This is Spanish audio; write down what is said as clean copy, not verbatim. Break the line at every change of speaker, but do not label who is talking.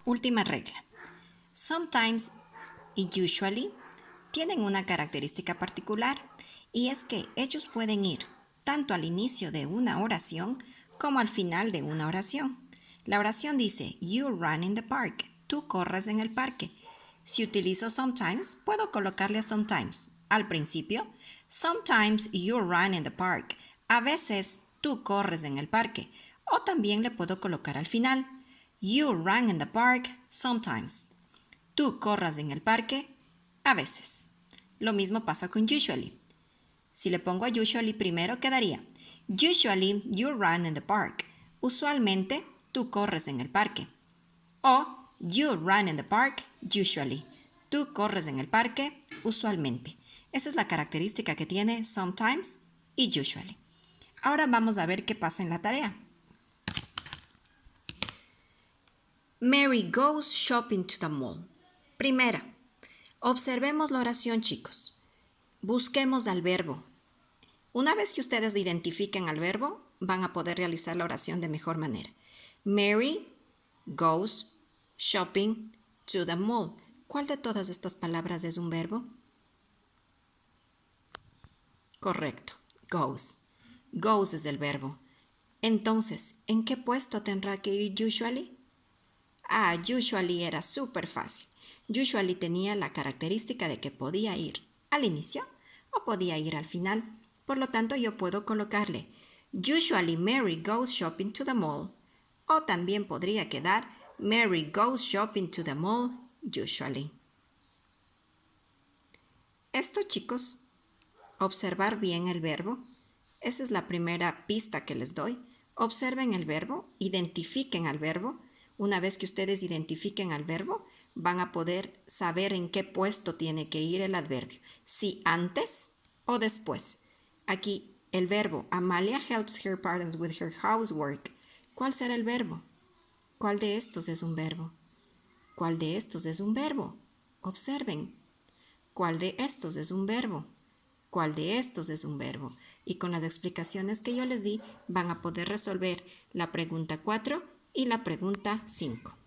Última regla. Sometimes y usually tienen una característica particular y es que ellos pueden ir tanto al inicio de una oración como al final de una oración. La oración dice, you run in the park. Tú corres en el parque. Si utilizo sometimes, puedo colocarle a sometimes al principio. Sometimes you run in the park. A veces tú corres en el parque. O también le puedo colocar al final. You run in the park sometimes. Tú corras en el parque a veces. Lo mismo pasa con usually. Si le pongo a usually primero quedaría usually you run in the park. Usualmente tú corres en el parque. O you run in the park usually. Tú corres en el parque usualmente. Esa es la característica que tiene sometimes y usually. Ahora vamos a ver qué pasa en la tarea. Mary goes shopping to the mall. Primera, observemos la oración, chicos. Busquemos al verbo. Una vez que ustedes identifiquen al verbo, van a poder realizar la oración de mejor manera. Mary goes shopping to the mall. ¿Cuál de todas estas palabras es un verbo? Correcto, goes. Goes es el verbo. Entonces, ¿en qué puesto tendrá que ir usually? Usually era súper fácil. Usually tenía la característica de que podía ir al inicio o podía ir al final. Por lo tanto, yo puedo colocarle usually Mary goes shopping to the mall. O también podría quedar Mary goes shopping to the mall usually. Esto, chicos, observar bien el verbo. Esa es la primera pista que les doy. Observen el verbo, identifiquen al verbo. Una vez que ustedes identifiquen al verbo, van a poder saber en qué puesto tiene que ir el adverbio. Si antes o después. Aquí el verbo, Amalia helps her parents with her housework. ¿Cuál será el verbo? ¿Cuál de estos es un verbo? ¿Cuál de estos es un verbo? Observen. ¿Cuál de estos es un verbo? ¿Cuál de estos es un verbo? Y con las explicaciones que yo les di van a poder resolver la pregunta 4 y la pregunta 5.